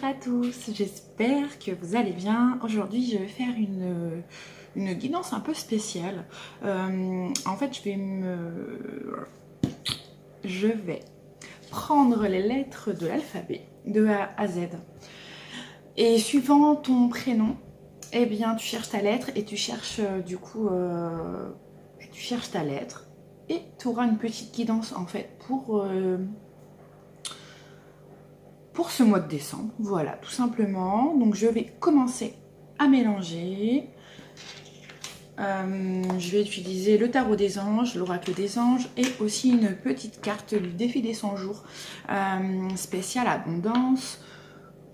Bonjour à tous, j'espère que vous allez bien. Aujourd'hui je vais faire une guidance un peu spéciale. En fait je vais prendre les lettres de l'alphabet de A à Z. Et suivant ton prénom, eh bien tu cherches ta lettre et tu cherches tu cherches ta lettre. Et tu auras une petite guidance en fait pour ce mois de décembre, voilà, tout simplement. Donc je vais commencer à mélanger. Je vais utiliser le tarot des anges, l'oracle des anges et aussi une petite carte du défi des 100 jours spéciale abondance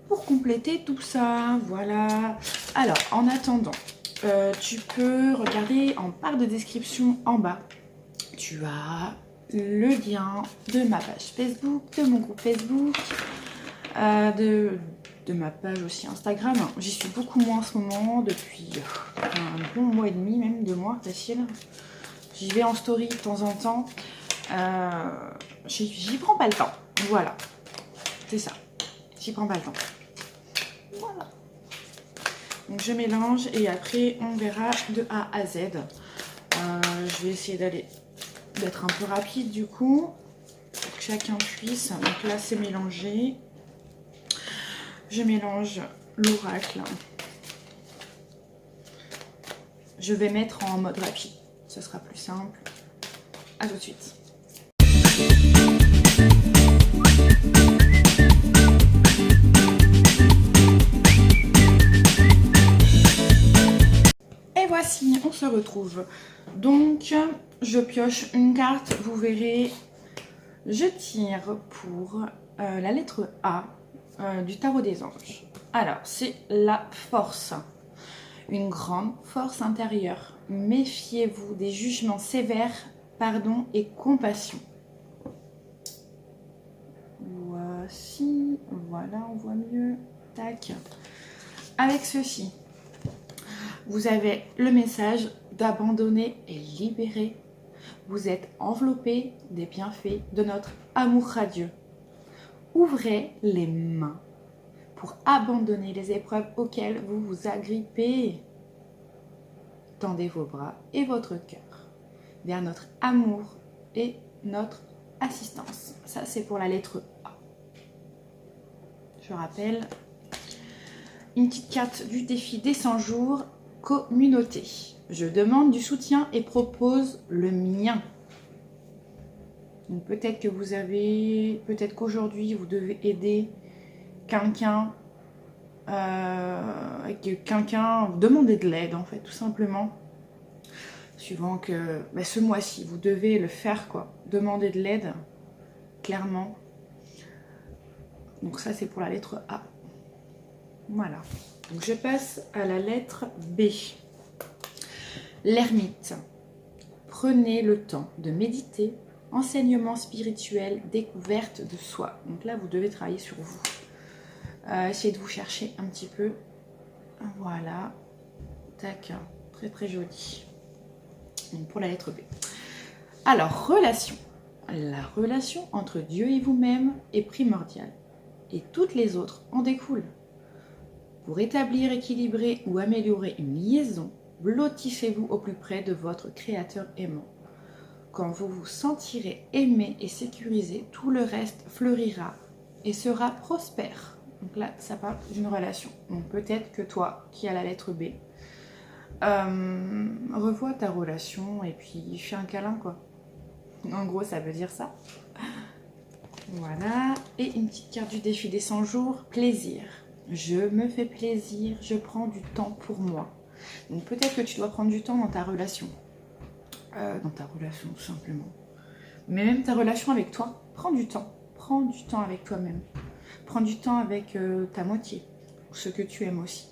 pour compléter tout ça. Voilà. Alors, en attendant, tu peux regarder en barre de description en bas. Tu as le lien de ma page Facebook, de mon groupe Facebook, de ma page aussi Instagram. J'y suis beaucoup moins en ce moment, depuis un bon mois et demi, même 2 mois facile. J'y vais en story de temps en temps. J'y prends pas le temps. Voilà, c'est ça. J'y prends pas le temps. Voilà. Donc je mélange et après on verra de A à Z. Je vais essayer d'être un peu rapide du coup, pour que chacun puisse. Donc là c'est mélangé. Je mélange l'oracle. Je vais mettre en mode rapide. Ce sera plus simple. A tout de suite. Et voici, on se retrouve. Donc, je pioche une carte. Vous verrez, je tire pour la lettre A. Du tarot des anges. Alors, c'est la force. Une grande force intérieure. Méfiez-vous des jugements sévères, pardon et compassion. Voici, voilà, on voit mieux. Tac. Avec ceci, vous avez le message d'abandonner et libérer. Vous êtes enveloppé des bienfaits de notre amour radieux. Ouvrez les mains pour abandonner les épreuves auxquelles vous vous agrippez. Tendez vos bras et votre cœur vers notre amour et notre assistance. Ça, c'est pour la lettre A. Je rappelle, une petite carte du défi des 100 jours, communauté. Je demande du soutien et propose le mien. Donc peut-être que peut-être qu'aujourd'hui vous devez aider quelqu'un, demander de l'aide en fait, tout simplement. Suivant que ce mois-ci vous devez le faire quoi, demander de l'aide, clairement. Donc ça c'est pour la lettre A. Voilà. Donc je passe à la lettre B. L'ermite. Prenez le temps de méditer. Enseignement spirituel, découverte de soi. Donc là, vous devez travailler sur vous. Essayez de vous chercher un petit peu. Voilà. Tac. Très très joli. Donc pour la lettre B. Alors, relation. La relation entre Dieu et vous-même est primordiale. Et toutes les autres en découlent. Pour établir, équilibrer ou améliorer une liaison, blottissez-vous au plus près de votre Créateur aimant. Quand vous vous sentirez aimé et sécurisé, tout le reste fleurira et sera prospère. Donc là, ça parle d'une relation. Donc peut-être que toi, qui as la lettre B, revois ta relation et puis fais un câlin, quoi. En gros, ça veut dire ça. Voilà. Et une petite carte du défi des 100 jours, plaisir. Je me fais plaisir, je prends du temps pour moi. Donc peut-être que tu dois prendre du temps dans ta relation. Tout simplement. Mais même ta relation avec toi, prends du temps. Prends du temps avec toi-même. Prends du temps avec ta moitié, ce que tu aimes aussi.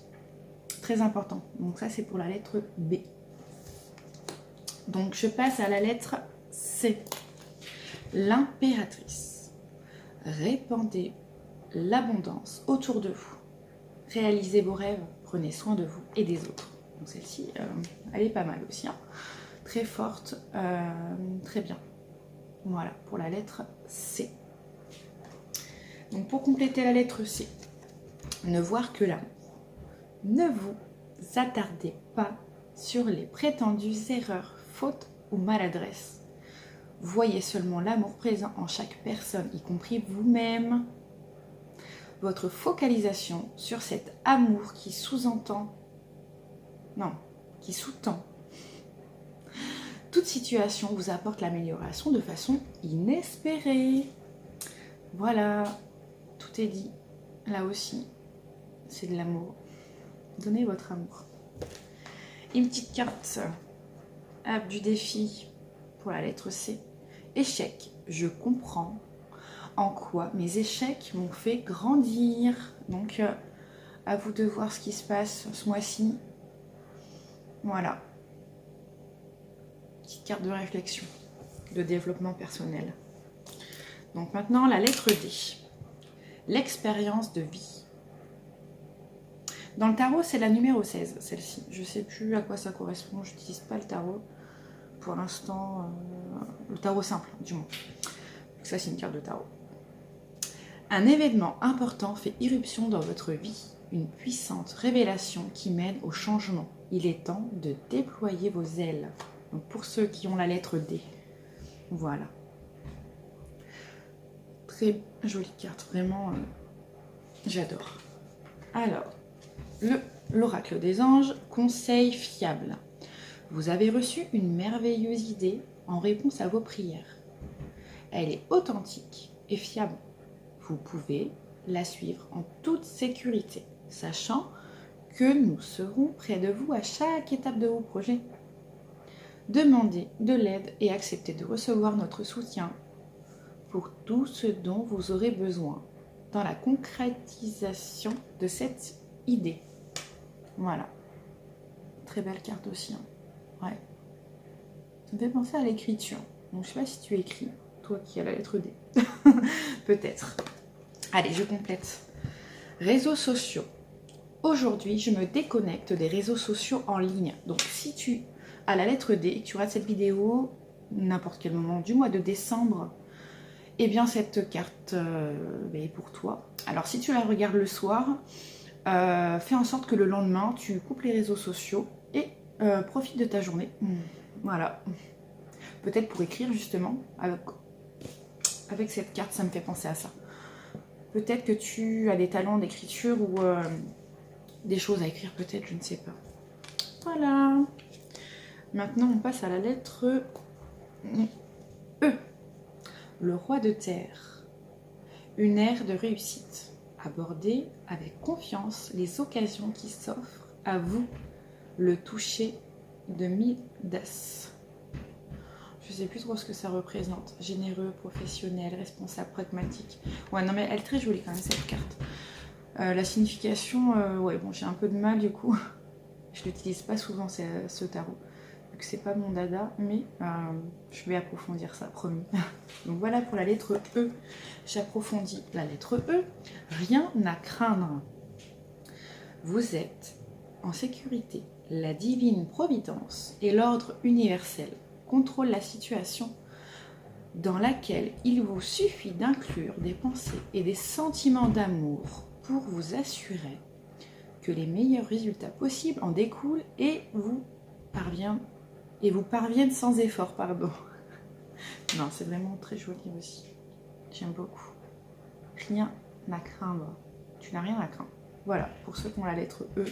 Très important. Donc ça, c'est pour la lettre B. Donc je passe à la lettre C. L'impératrice. Répandez l'abondance autour de vous. Réalisez vos rêves. Prenez soin de vous et des autres. Donc celle-ci, elle est pas mal aussi. Hein. Très forte, très bien. Voilà, pour la lettre C. Donc pour compléter la lettre C, ne voir que l'amour. Ne vous attardez pas sur les prétendues erreurs, fautes ou maladresses. Voyez seulement l'amour présent en chaque personne, y compris vous-même. Votre focalisation sur cet amour qui sous-tend toute situation vous apporte l'amélioration de façon inespérée. Voilà, tout est dit. Là aussi, c'est de l'amour. Donnez votre amour. Une petite carte du défi pour la lettre C. Échec, je comprends en quoi mes échecs m'ont fait grandir. Donc, à vous de voir ce qui se passe ce mois-ci. Voilà. Petite carte de réflexion, de développement personnel. Donc maintenant, la lettre D. L'expérience de vie. Dans le tarot, c'est la numéro 16, celle-ci. Je ne sais plus à quoi ça correspond, je n'utilise pas le tarot. Pour l'instant, le tarot simple, du moins. Donc ça, c'est une carte de tarot. Un événement important fait irruption dans votre vie. Une puissante révélation qui mène au changement. Il est temps de déployer vos ailes. Donc pour ceux qui ont la lettre D. Voilà. Très jolie carte, vraiment, j'adore. Alors, l'oracle des anges, conseil fiable. Vous avez reçu une merveilleuse idée en réponse à vos prières. Elle est authentique et fiable. Vous pouvez la suivre en toute sécurité, sachant que nous serons près de vous à chaque étape de vos projets. Demandez de l'aide et acceptez de recevoir notre soutien pour tout ce dont vous aurez besoin dans la concrétisation de cette idée. Voilà. Très belle carte aussi. Ouais. Ça me fait penser à l'écriture. Donc je sais pas si tu écris, toi qui as la lettre D. Peut-être. Allez, je complète. Réseaux sociaux. Aujourd'hui, je me déconnecte des réseaux sociaux en ligne. Donc si tu as la lettre D et que tu regardes cette vidéo, n'importe quel moment du mois de décembre, eh bien cette carte est pour toi. Alors si tu la regardes le soir, fais en sorte que le lendemain, tu coupes les réseaux sociaux et profite de ta journée. Voilà. Peut-être pour écrire justement, avec cette carte, ça me fait penser à ça. Peut-être que tu as des talents d'écriture ou des choses à écrire, peut-être, je ne sais pas. Voilà. Maintenant, on passe à la lettre E. Le roi de terre. Une ère de réussite. Abordez avec confiance les occasions qui s'offrent à vous. Le toucher de Midas. Je sais plus trop ce que ça représente. Généreux, professionnel, responsable, pragmatique. Ouais, non mais elle est très jolie quand même cette carte. La signification, ouais bon j'ai un peu de mal du coup. Je l'utilise pas souvent ce tarot. Vu que c'est pas mon dada, mais je vais approfondir ça, promis. Donc voilà pour la lettre E. J'approfondis la lettre E. Rien à craindre. Vous êtes en sécurité. La divine providence et l'ordre universel contrôlent la situation dans laquelle il vous suffit d'inclure des pensées et des sentiments d'amour pour vous assurer que les meilleurs résultats possibles en découlent et vous parviennent sans effort, pardon. Non, c'est vraiment très joli aussi. J'aime beaucoup. Rien à craindre. Tu n'as rien à craindre. Voilà, pour ceux qui ont la lettre E.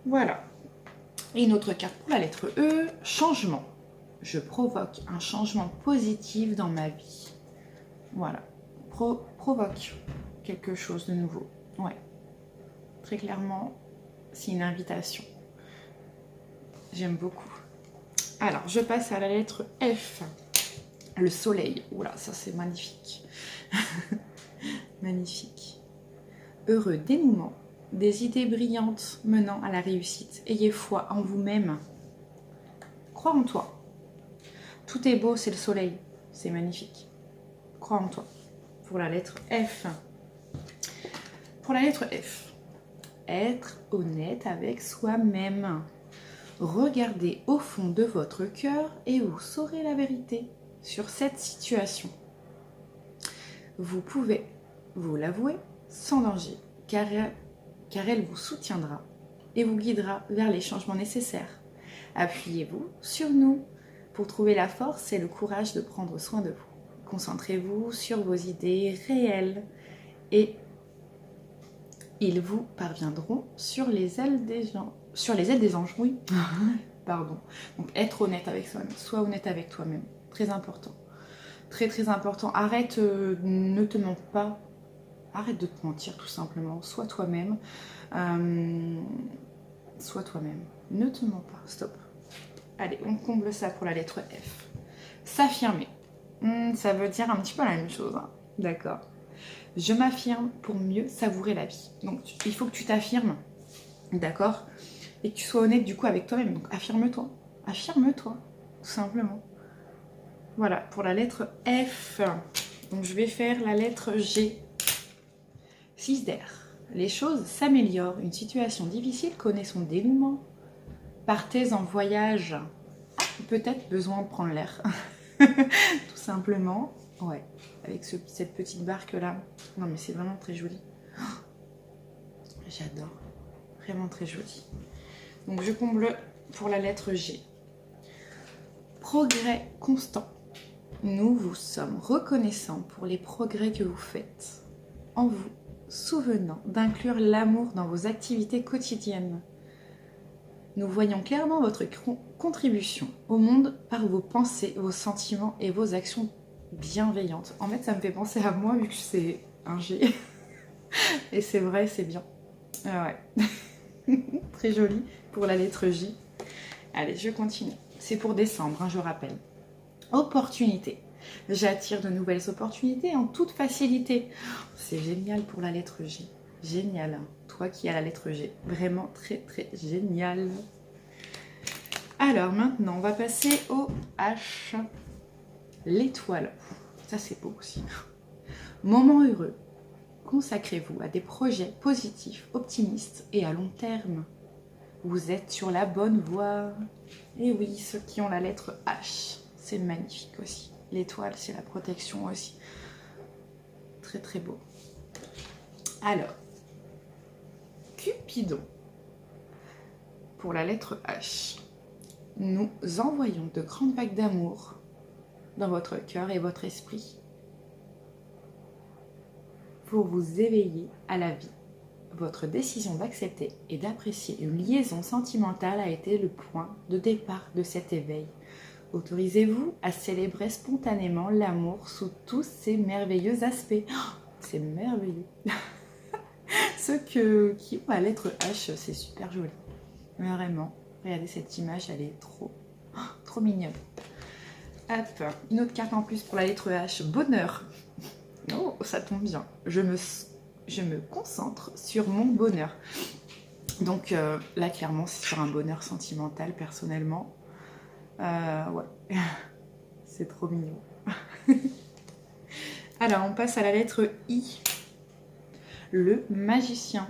Voilà. Et une autre carte pour la lettre E, changement. Je provoque un changement positif dans ma vie. Voilà. Provoque quelque chose de nouveau. Ouais. Très clairement, c'est une invitation. J'aime beaucoup. Alors, je passe à la lettre F. Le soleil. Oula, ça c'est magnifique. Magnifique. Heureux dénouement. Des idées brillantes menant à la réussite. Ayez foi en vous-même. Crois en toi. Tout est beau, c'est le soleil. C'est magnifique. Crois en toi. Pour la lettre F. Pour la lettre F. Être honnête avec soi-même. Regardez au fond de votre cœur et vous saurez la vérité sur cette situation. Vous pouvez vous l'avouer sans danger. car elle vous soutiendra et vous guidera vers les changements nécessaires. Appuyez-vous sur nous pour trouver la force et le courage de prendre soin de vous. Concentrez-vous sur vos idées réelles et ils vous parviendront sur les ailes des anges, oui. Pardon. Donc être honnête avec soi-même, sois honnête avec toi-même, très important. Très très important. Arrête, ne te mens pas. Arrête de te mentir tout simplement. Sois toi-même. Sois toi-même. Ne te mens pas. Stop. Allez, on comble ça pour la lettre F. S'affirmer. Ça veut dire un petit peu la même chose. Hein. D'accord. Je m'affirme pour mieux savourer la vie. Donc il faut que tu t'affirmes. D'accord. Et que tu sois honnête du coup avec toi-même. Donc affirme-toi. Affirme-toi. Tout simplement. Voilà, pour la lettre F. Donc je vais faire la lettre G. 6 d'air. Les choses s'améliorent. Une situation difficile connaît son dénouement. Partez en voyage. Peut-être besoin de prendre l'air. Tout simplement. Ouais, avec cette petite barque là. Non mais c'est vraiment très joli. J'adore. Vraiment très joli. Donc je comble pour la lettre G. Progrès constant. Nous vous sommes reconnaissants pour les progrès que vous faites, en vous souvenant d'inclure l'amour dans vos activités quotidiennes. Nous voyons clairement votre contribution au monde par vos pensées, vos sentiments et vos actions bienveillantes. En fait, ça me fait penser à moi vu que c'est un G. Et c'est vrai, c'est bien. Ah ouais. Très joli pour la lettre J. Allez, je continue. C'est pour décembre, hein, je rappelle. Opportunité. J'attire de nouvelles opportunités en toute facilité. C'est génial pour la lettre G. Génial. Hein. Toi qui as la lettre G. Vraiment très très génial. Alors maintenant, on va passer au H. L'étoile. Ça c'est beau aussi. Moment heureux. Consacrez-vous à des projets positifs, optimistes et à long terme. Vous êtes sur la bonne voie. Et oui, ceux qui ont la lettre H. C'est magnifique aussi. L'étoile, c'est la protection aussi. Très très beau. Alors, Cupidon. Pour la lettre H. Nous envoyons de grandes vagues d'amour dans votre cœur et votre esprit pour vous éveiller à la vie. Votre décision d'accepter et d'apprécier une liaison sentimentale a été le point de départ de cet éveil. Autorisez-vous à célébrer spontanément l'amour sous tous ses merveilleux aspects. Oh, c'est merveilleux. Ceux qui ont la lettre H, c'est super joli. Vraiment. Regardez cette image, elle est trop mignonne. Hop, une autre carte en plus pour la lettre H. Bonheur. Oh, ça tombe bien. Je me concentre sur mon bonheur. Donc là, clairement, c'est sur un bonheur sentimental, personnellement. Ouais, c'est trop mignon. Alors, on passe à la lettre I. Le magicien.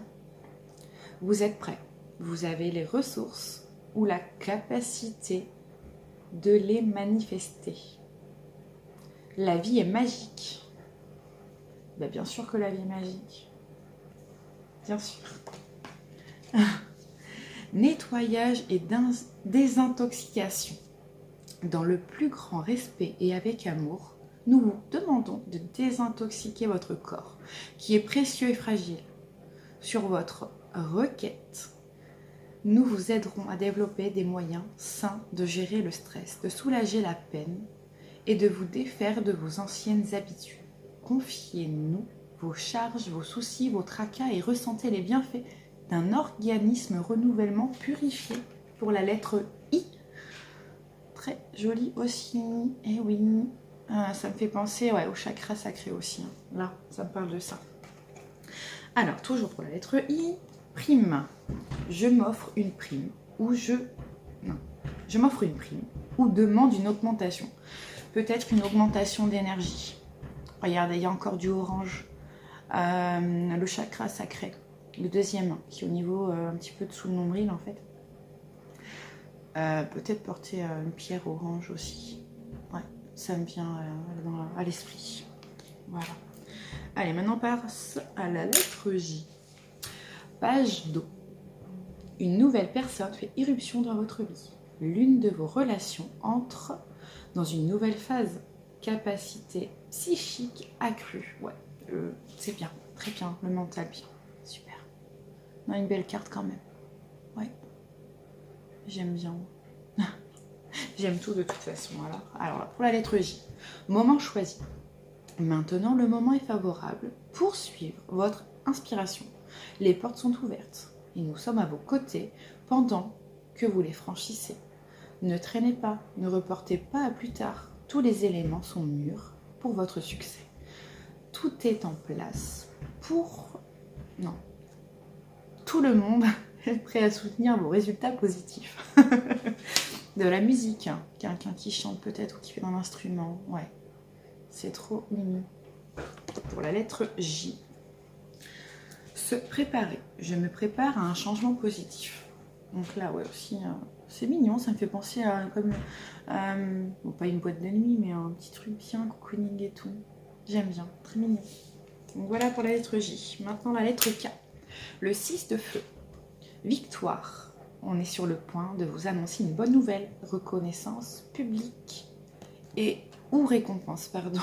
Vous êtes prêt. Vous avez les ressources ou la capacité de les manifester. La vie est magique. Ben, bien sûr que la vie est magique. Bien sûr. Nettoyage et désintoxication. Dans le plus grand respect et avec amour, nous vous demandons de désintoxiquer votre corps, qui est précieux et fragile. Sur votre requête, nous vous aiderons à développer des moyens sains de gérer le stress, de soulager la peine et de vous défaire de vos anciennes habitudes. Confiez-nous vos charges, vos soucis, vos tracas et ressentez les bienfaits d'un organisme renouvellement purifié pour la lettre I. Très joli aussi. Eh oui, ça me fait penser au chakra sacré aussi. Hein. Là, ça me parle de ça. Alors, toujours pour la lettre I, prime. Je m'offre une prime ou je m'offre une prime ou demande une augmentation. Peut-être une augmentation d'énergie. Regardez, il y a encore du orange. Le chakra sacré. Le deuxième, qui est au niveau un petit peu dessous le nombril en fait. Peut-être porter une pierre orange aussi. Ouais, ça me vient à l'esprit. Voilà. Allez, maintenant on passe à la lettre J. Page d'eau. Une nouvelle personne fait irruption dans votre vie. L'une de vos relations entre dans une nouvelle phase. Capacité psychique accrue. Ouais, c'est bien, très bien, le mental bien. Super. On a une belle carte quand même. Ouais. J'aime bien. J'aime tout de toute façon. Alors, pour la lettre J, moment choisi. Maintenant, le moment est favorable pour suivre votre inspiration. Les portes sont ouvertes et nous sommes à vos côtés pendant que vous les franchissez. Ne traînez pas, ne reportez pas à plus tard. Tous les éléments sont mûrs pour votre succès. Tout est en place pour... Non. Tout le monde est prêt à soutenir vos résultats positifs. De la musique, hein. Quelqu'un qui chante peut-être ou qui fait un instrument. Ouais, c'est trop mignon. Pour la lettre J. Se préparer. Je me prépare à un changement positif. Donc là, ouais, aussi, c'est mignon. Ça me fait penser à comme... bon, pas une boîte de nuit, mais un petit truc bien, cocooning et tout. J'aime bien, très mignon. Donc voilà pour la lettre J. Maintenant la lettre K. Le 6 de feu. Victoire. On est sur le point de vous annoncer une bonne nouvelle. Reconnaissance publique ou récompense, pardon.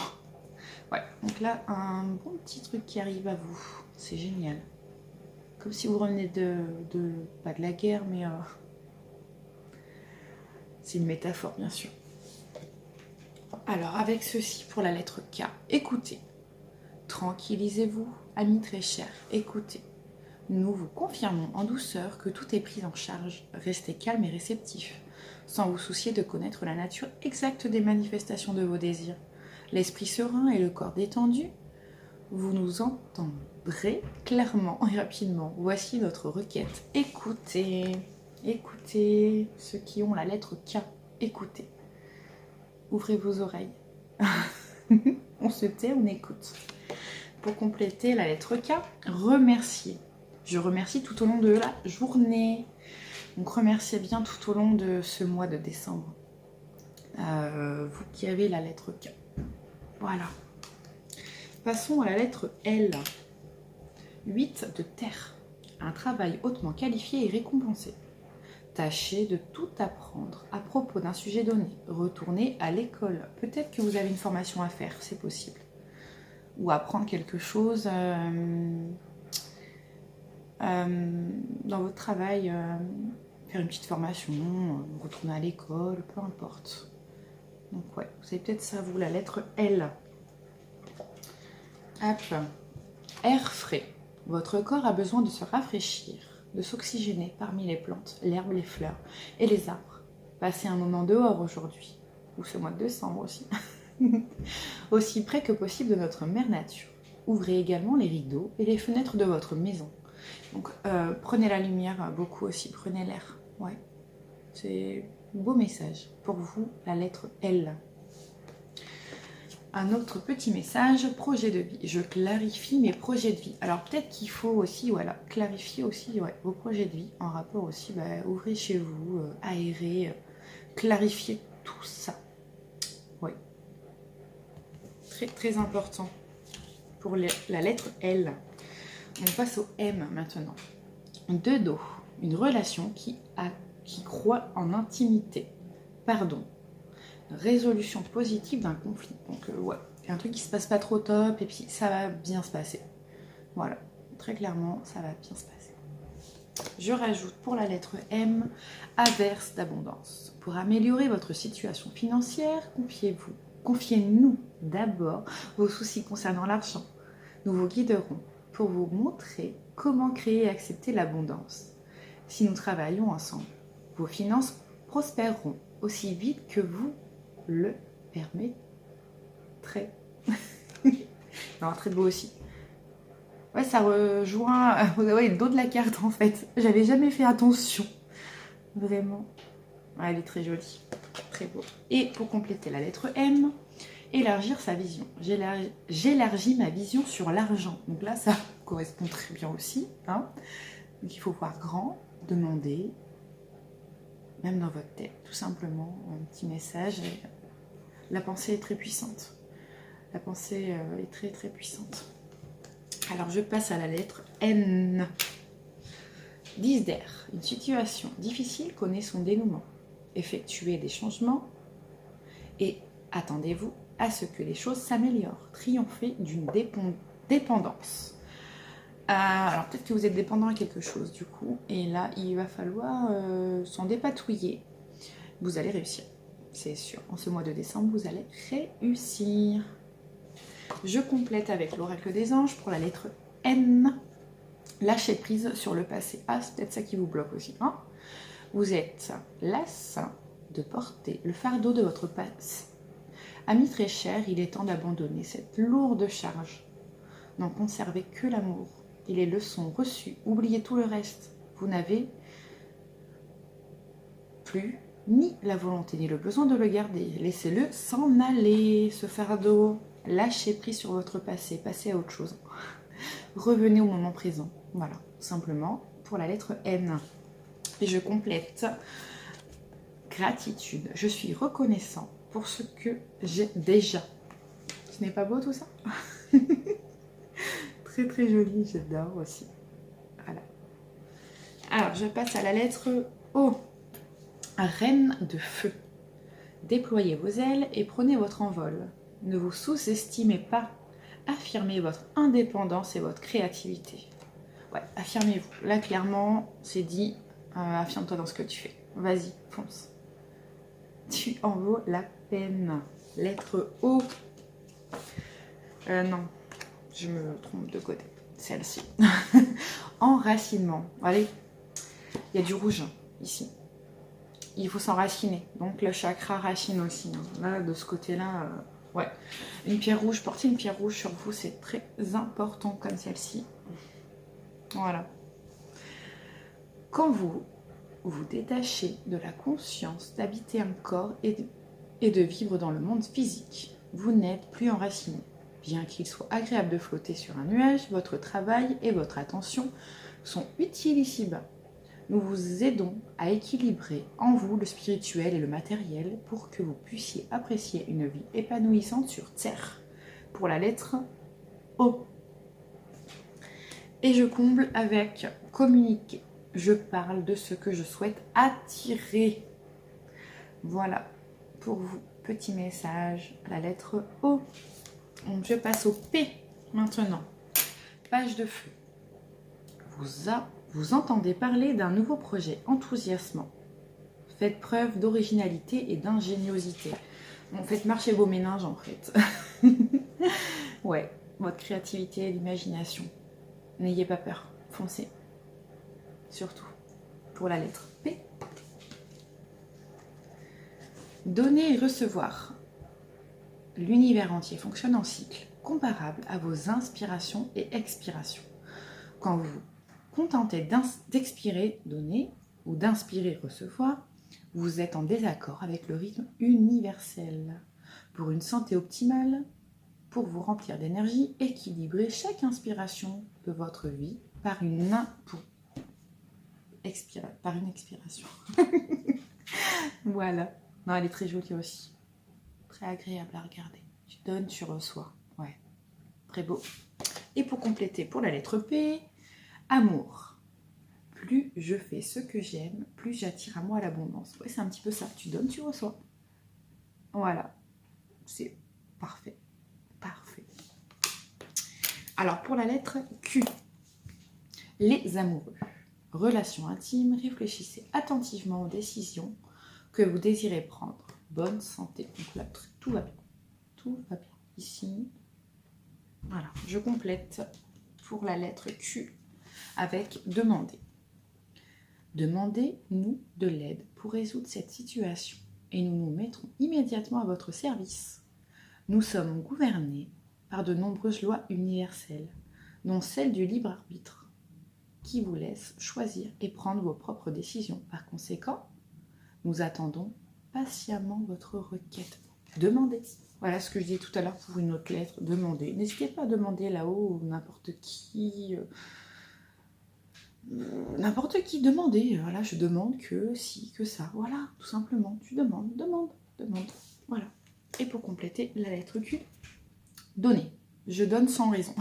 Ouais, donc là, un bon petit truc qui arrive à vous. C'est génial. Comme si vous revenez pas de la guerre, mais c'est une métaphore, bien sûr. Alors, avec ceci, pour la lettre K, écoutez. Tranquillisez-vous, amis très chers, écoutez. Nous vous confirmons en douceur que tout est pris en charge. Restez calme et réceptif, sans vous soucier de connaître la nature exacte des manifestations de vos désirs. L'esprit serein et le corps détendu, vous nous entendrez clairement et rapidement. Voici notre requête. Écoutez, écoutez, ceux qui ont la lettre K, écoutez. Ouvrez vos oreilles. On se tait, on écoute. Pour compléter la lettre K, remerciez. Je remercie tout au long de la journée. Donc remerciez bien tout au long de ce mois de décembre. Vous qui avez la lettre K. Voilà. Passons à la lettre L. 8 de terre. Un travail hautement qualifié et récompensé. Tâchez de tout apprendre à propos d'un sujet donné. Retournez à l'école. Peut-être que vous avez une formation à faire, c'est possible. Ou apprendre quelque chose dans votre travail, faire une petite formation, retourner à l'école, peu importe. Donc ouais, vous avez peut-être ça, vous, la lettre L. Hop. Air frais. Votre corps a besoin de se rafraîchir, de s'oxygéner parmi les plantes, l'herbe, les fleurs et les arbres. Passez un moment dehors aujourd'hui, ou ce mois de décembre aussi, aussi près que possible de notre mère nature. Ouvrez également les rideaux et les fenêtres de votre maison. Donc prenez la lumière beaucoup aussi, prenez l'air. Ouais, c'est un beau message pour vous, la lettre L. Un autre petit message, projet de vie. Je clarifie mes projets de vie. Alors peut-être qu'il faut aussi, voilà, clarifier aussi vos projets de vie en rapport aussi, ouvrez chez vous, aérer, clarifier tout ça. Oui. Très très important pour la lettre L. On passe au M maintenant. 2 dos. Une relation qui croit en intimité. Pardon. Résolution positive d'un conflit. Donc ouais, un truc qui se passe pas trop top et puis ça va bien se passer. Voilà, très clairement, ça va bien se passer. Je rajoute pour la lettre M, averse d'abondance. Pour améliorer votre situation financière, confiez-nous d'abord vos soucis concernant l'argent. Nous vous guiderons pour vous montrer comment créer et accepter l'abondance. Si nous travaillons ensemble, vos finances prospéreront aussi vite que vous le permettrez. Non, très beau aussi. Ouais, ça rejoint le dos de la carte en fait. J'avais jamais fait attention. Vraiment. Ouais, elle est très jolie. Très beau. Et pour compléter la lettre M, élargir sa vision. J'élargis ma vision sur l'argent. Donc là, ça correspond très bien aussi. Hein. Donc il faut voir grand, demander, même dans votre tête, tout simplement, un petit message. Et la pensée est très puissante. La pensée est très très puissante. Alors je passe à la lettre N. 10 d'air. Une situation difficile connaît son dénouement. Effectuez des changements et attendez-vous à ce que les choses s'améliorent. Triomphez d'une dépendance. Alors peut-être que vous êtes dépendant à quelque chose du coup, et là il va falloir s'en dépatouiller. Vous allez réussir, c'est sûr. En ce mois de décembre, vous allez réussir. Je complète avec l'oracle des anges pour la lettre N. Lâchez prise sur le passé. Ah, c'est peut-être ça qui vous bloque aussi. Hein, vous êtes las de porter le fardeau de votre passé. Ami très cher, il est temps d'abandonner cette lourde charge. N'en conservez que l'amour et les leçons reçues. Oubliez tout le reste. Vous n'avez plus ni la volonté ni le besoin de le garder. Laissez-le s'en aller, ce fardeau. Lâchez prise sur votre passé. Passez à autre chose. Revenez au moment présent. Voilà, simplement pour la lettre N. Et je complète. Gratitude. Je suis reconnaissant pour ce que j'ai déjà. Ce n'est pas beau tout ça? Très très joli, j'adore aussi. Voilà. Alors, je passe à la lettre O. Reine de feu. Déployez vos ailes et prenez votre envol. Ne vous sous-estimez pas. Affirmez votre indépendance et votre créativité. Ouais, affirmez-vous. Là, clairement, c'est dit, affirme-toi dans ce que tu fais. Vas-y, fonce. Tu en vaux la peine. Lettre O. Non, je me trompe de côté. Celle-ci. Enracinement. Allez, il y a du rouge ici. Il faut s'enraciner. Donc le chakra racine aussi. Hein. Là, de ce côté-là, ouais. Une pierre rouge, porter une pierre rouge sur vous, c'est très important comme celle-ci. Voilà. Quand vous vous détachez de la conscience d'habiter un corps et de vivre dans le monde physique, vous n'êtes plus enraciné. Bien qu'il soit agréable de flotter sur un nuage, votre travail et votre attention sont utiles ici-bas. Nous vous aidons à équilibrer en vous le spirituel et le matériel pour que vous puissiez apprécier une vie épanouissante sur Terre. Pour la lettre O. Et je comble avec communiquer. Je parle de ce que je souhaite attirer. Voilà pour vous, petit message, la lettre O. Donc je passe au P maintenant. Page de feu. Vous entendez parler d'un nouveau projet enthousiasmant. Faites preuve d'originalité et d'ingéniosité. Bon, faites marcher vos méninges en fait. Ouais, votre créativité et l'imagination. N'ayez pas peur, foncez. Surtout pour la lettre P. Donner et recevoir. L'univers entier fonctionne en cycle, comparable à vos inspirations et expirations. Quand vous vous contentez d'expirer, donner, ou d'inspirer, recevoir, vous êtes en désaccord avec le rythme universel. Pour une santé optimale, pour vous remplir d'énergie, équilibrez chaque inspiration de votre vie par une expiration. Voilà. Non, elle est très jolie aussi. Très agréable à regarder. Tu donnes, tu reçois. Ouais, très beau. Et pour compléter, pour la lettre P, amour. Plus je fais ce que j'aime, plus j'attire à moi l'abondance. Ouais, c'est un petit peu ça. Tu donnes, tu reçois. Voilà. C'est parfait. Parfait. Alors, pour la lettre Q, les amoureux. Relation intime, réfléchissez attentivement aux décisions que vous désirez prendre. Bonne santé. Donc là, tout va bien. Tout va bien. Ici, voilà. Je complète pour la lettre Q avec demander. Demandez-nous de l'aide pour résoudre cette situation et nous nous mettrons immédiatement à votre service. Nous sommes gouvernés par de nombreuses lois universelles, dont celle du libre arbitre, qui vous laisse choisir et prendre vos propres décisions. Par conséquent, nous attendons patiemment votre requête. Demandez. Voilà ce que je disais tout à l'heure pour une autre lettre. Demandez. N'hésitez pas à demander là-haut n'importe qui. N'importe qui, demandez. Voilà, je demande que si, que ça. Voilà, tout simplement. Tu demandes, demande. Voilà. Et pour compléter la lettre Q, donner. Je donne sans raison.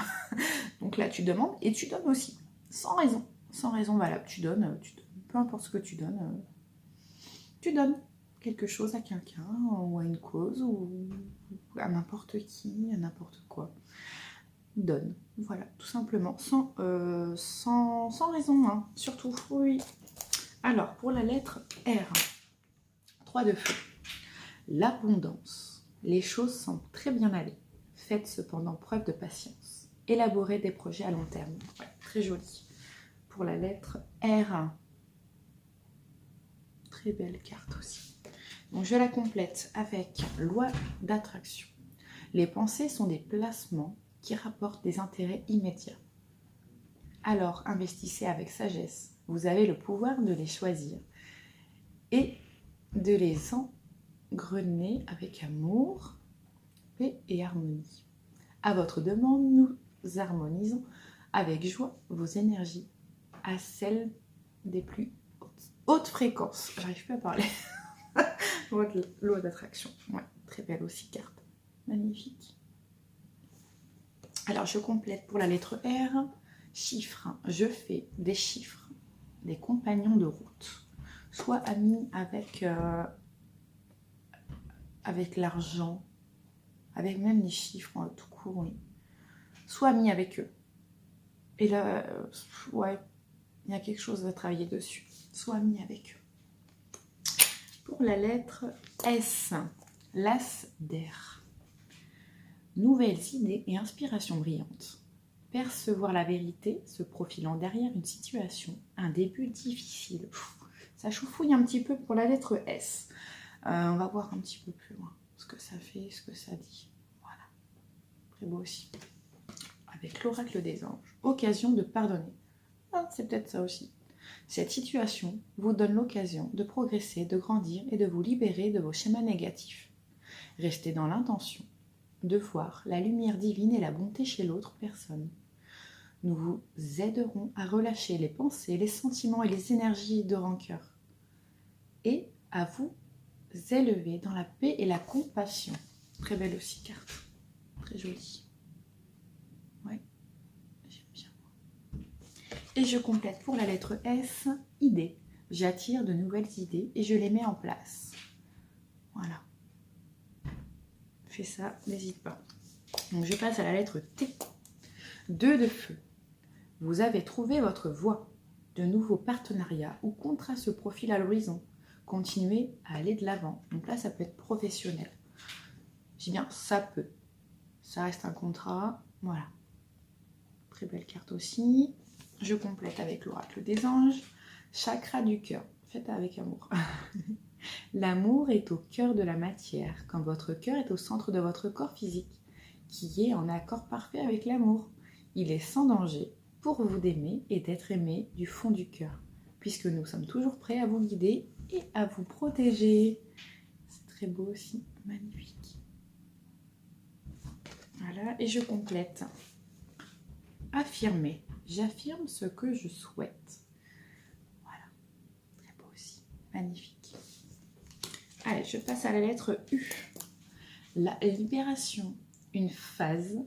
Donc là, tu demandes et tu donnes aussi. Sans raison. sans raison valable. Tu donnes, peu importe ce que tu donnes quelque chose à quelqu'un ou à une cause ou à n'importe qui, à n'importe quoi. Donne, voilà, tout simplement, sans raison, hein, surtout, oui. Alors, pour la lettre R, 3 de feu. L'abondance. Les choses semblent très bien aller. Faites cependant preuve de patience. Élaborez des projets à long terme. Ouais, très joli. Pour la lettre R. Très belle carte aussi. Donc je la complète avec loi d'attraction. Les pensées sont des placements qui rapportent des intérêts immédiats. Alors investissez avec sagesse. Vous avez le pouvoir de les choisir et de les engrener avec amour, paix et harmonie. À votre demande, nous harmonisons avec joie vos énergies à celles des plus hautes fréquences. J'arrive plus à parler. Loi d'attraction. Ouais, très belle aussi carte. Magnifique. Alors je complète pour la lettre R. Chiffres. Je fais des chiffres, des compagnons de route. Soit amis avec l'argent, avec même les chiffres tout court, oui. Soit amis avec eux. Et là, ouais, il y a quelque chose à travailler dessus. Soit amis avec eux. Pour la lettre S, l'as d'air. Nouvelles idées et inspirations brillantes. Percevoir la vérité se profilant derrière une situation, un début difficile. Ça choufouille un petit peu pour la lettre S. On va voir un petit peu plus loin ce que ça fait, ce que ça dit. Voilà. Très beau aussi. Avec l'oracle des anges. Occasion de pardonner. Ah, c'est peut-être ça aussi. Cette situation vous donne l'occasion de progresser, de grandir et de vous libérer de vos schémas négatifs. Restez dans l'intention de voir la lumière divine et la bonté chez l'autre personne. Nous vous aiderons à relâcher les pensées, les sentiments et les énergies de rancœur et à vous élever dans la paix et la compassion. Très belle aussi carte, très jolie. Ouais, j'aime bien. Et je complète pour la lettre S, idées. J'attire de nouvelles idées et je les mets en place. Voilà. Fais ça, n'hésite pas. Donc je passe à la lettre T. 2 de feu. Vous avez trouvé votre voie. De nouveaux partenariats ou contrats se profilent à l'horizon. Continuez à aller de l'avant. Donc là, ça peut être professionnel. Je dis bien, ça peut. Ça reste un contrat. Voilà. Très belle carte aussi. Je complète avec l'oracle des anges. Chakra du cœur. Faites avec amour. L'amour est au cœur de la matière, quand votre cœur est au centre de votre corps physique, qui est en accord parfait avec l'amour. Il est sans danger pour vous d'aimer et d'être aimé du fond du cœur, puisque nous sommes toujours prêts à vous guider et à vous protéger. C'est très beau aussi, magnifique. Voilà, et je complète. Affirmer. J'affirme ce que je souhaite. Voilà, très beau aussi, magnifique. Allez, je passe à la lettre U. La libération. Une phase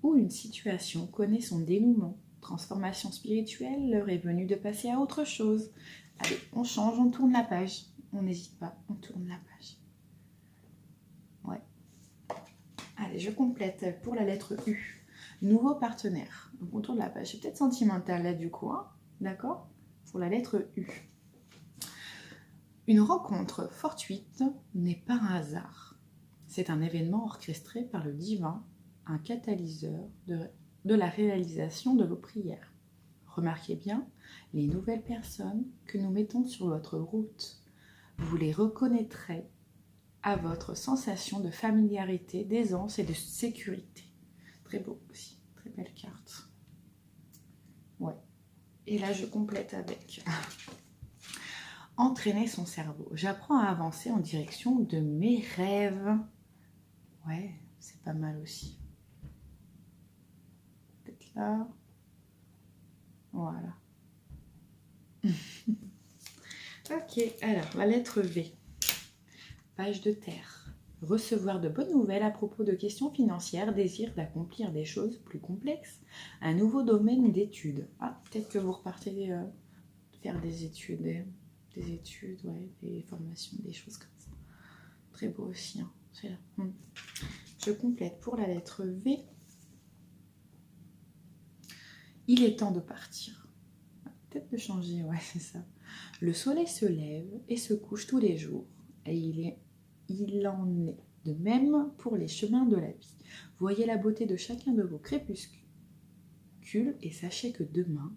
ou une situation connaît son dénouement. Transformation spirituelle, l'heure est venue de passer à autre chose. Allez, on change, on tourne la page. On n'hésite pas, on tourne la page. Ouais. Allez, je complète pour la lettre U. Nouveau partenaire. Donc on tourne la page. C'est peut-être sentimental là du coup, hein. D'accord? Pour la lettre U. Une rencontre fortuite n'est pas un hasard. C'est un événement orchestré par le divin, un catalyseur de la réalisation de vos prières. Remarquez bien les nouvelles personnes que nous mettons sur votre route. Vous les reconnaîtrez à votre sensation de familiarité, d'aisance et de sécurité. Très beau aussi, très belle carte. Ouais. Et là, je complète avec... Entraîner son cerveau. J'apprends à avancer en direction de mes rêves. Ouais, c'est pas mal aussi. Peut-être là. Voilà. Ok, alors la lettre V. Page de terre. recevoir de bonnes nouvelles à propos de questions financières, désir d'accomplir des choses plus complexes, un nouveau domaine d'études. Ah, peut-être que vous repartez faire des études, ouais, des formations, des choses comme ça. Très beau aussi, hein. C'est là. Je complète pour la lettre V. Il est temps de partir. Peut-être de changer, ouais, c'est ça. Le soleil se lève et se couche tous les jours. Et il en est de même pour les chemins de la vie. Voyez la beauté de chacun de vos crépuscules et sachez que demain,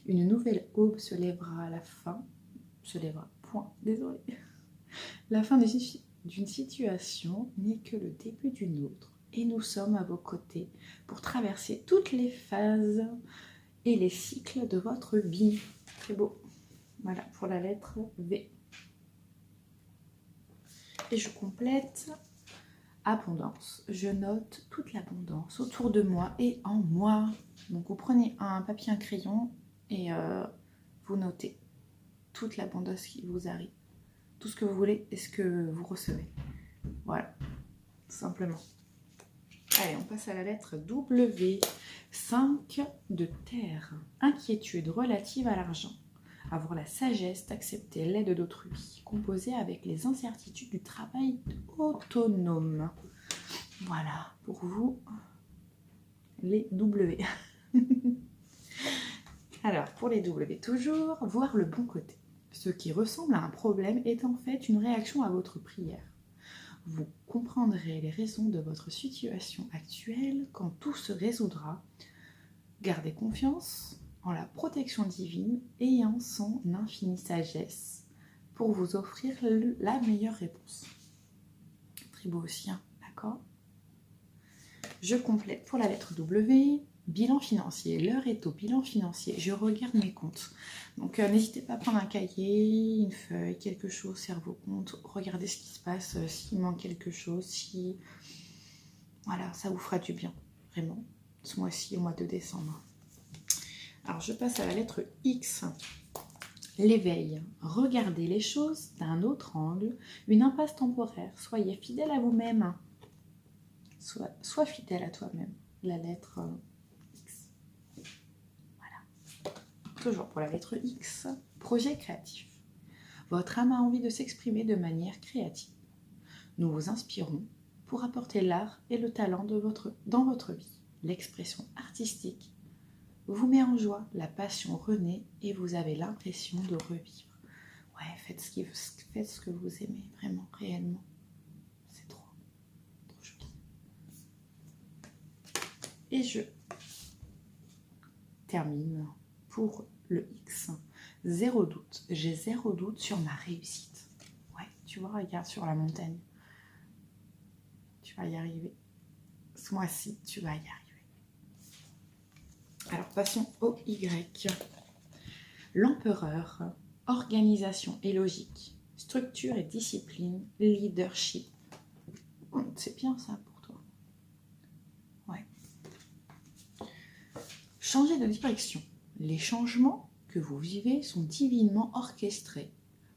une nouvelle aube se lèvera à la fin. Se lèvera, point, désolé. La fin d'une situation n'est que le début d'une autre. Et nous sommes à vos côtés pour traverser toutes les phases et les cycles de votre vie. Très beau. Voilà pour la lettre V. Et je complète abondance. Je note toute l'abondance autour de moi et en moi. Donc vous prenez un papier, un crayon et vous notez toute l'abondance qui vous arrive. Tout ce que vous voulez et ce que vous recevez. Voilà, tout simplement. Allez, on passe à la lettre W. 5 de terre. Inquiétude relative à l'argent. Avoir la sagesse d'accepter l'aide d'autrui. Composer avec les incertitudes du travail autonome. Voilà, pour vous, les W. Alors, pour les W, toujours, voir le bon côté. Ce qui ressemble à un problème est en fait une réaction à votre prière. Vous comprendrez les raisons de votre situation actuelle quand tout se résoudra. Gardez confiance en la protection divine et en son infinie sagesse pour vous offrir la meilleure réponse. Très beau aussi, hein, d'accord ? Je complète pour la lettre W. Bilan financier. L'heure est au bilan financier. Je regarde mes comptes. Donc n'hésitez pas à prendre un cahier, une feuille, quelque chose, faire vos comptes. Regardez ce qui se passe, s'il manque quelque chose, si... Voilà, ça vous fera du bien, vraiment. Ce mois-ci, au mois de décembre. Alors je passe à la lettre X. L'éveil. Regardez les choses d'un autre angle. Une impasse temporaire. Soyez fidèle à vous-même. Sois fidèle à toi-même. La lettre X. Voilà. Toujours pour la lettre X. Projet créatif. Votre âme a envie de s'exprimer de manière créative. Nous vous inspirons pour apporter l'art et le talent dans votre vie. L'expression artistique vous met en joie, la passion renaît et vous avez l'impression de revivre. Ouais, faites ce que vous aimez, vraiment, réellement. C'est trop joli. Et je termine pour le X. Zéro doute. J'ai zéro doute sur ma réussite. Ouais, tu vois, regarde sur la montagne. Tu vas y arriver. Ce mois-ci, tu vas y arriver. Alors, passons au Y. L'empereur. Organisation et logique. Structure et discipline. Leadership. C'est bien ça pour toi. Ouais. Changer de direction. Les changements que vous vivez sont divinement orchestrés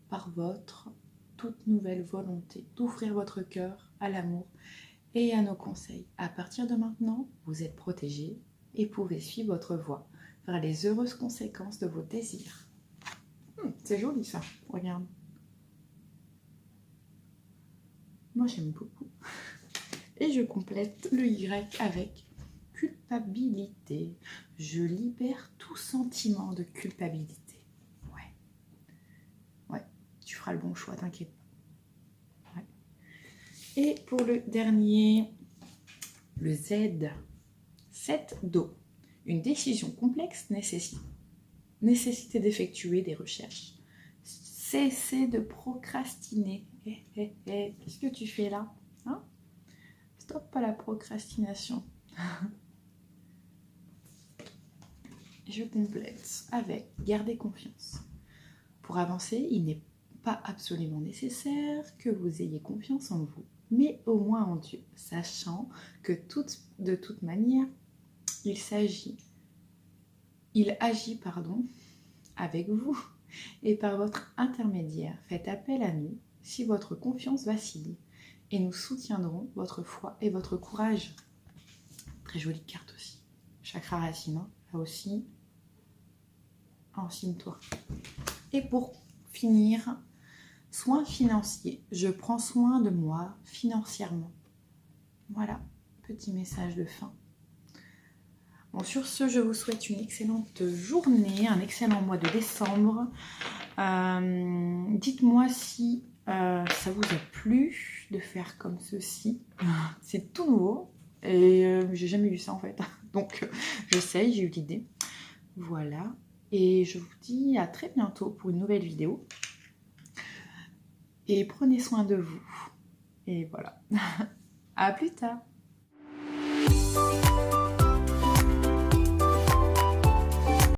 par votre toute nouvelle volonté d'ouvrir votre cœur à l'amour et à nos conseils. À partir de maintenant, vous êtes protégé et pouvez suivre votre voie vers les heureuses conséquences de vos désirs. C'est joli ça, regarde. Moi j'aime beaucoup. Et je complète le Y avec culpabilité. Je libère tout sentiment de culpabilité. Ouais, tu feras le bon choix, t'inquiète pas. Ouais. Et pour le dernier, le Z. 7 d'eau. Une décision complexe nécessité d'effectuer des recherches. Cessez de procrastiner. Qu'est-ce que tu fais là, hein? Stop à la procrastination. Je complète avec garder confiance. Pour avancer, il n'est pas absolument nécessaire que vous ayez confiance en vous, mais au moins en Dieu, sachant que de toute manière, il agit avec vous et par votre intermédiaire. Faites appel à nous si votre confiance vacille et nous soutiendrons votre foi et votre courage. Très jolie carte aussi. Chakra racine, hein. Là aussi, enseigne-toi. Et pour finir, soin financier. Je prends soin de moi financièrement. Voilà, petit message de fin. Bon, sur ce, je vous souhaite une excellente journée, un excellent mois de décembre. Dites-moi si ça vous a plu de faire comme ceci. C'est tout nouveau et j'ai jamais vu ça en fait. Donc j'essaye, j'ai eu l'idée. Voilà. Et je vous dis à très bientôt pour une nouvelle vidéo. Et prenez soin de vous. Et voilà. À plus tard.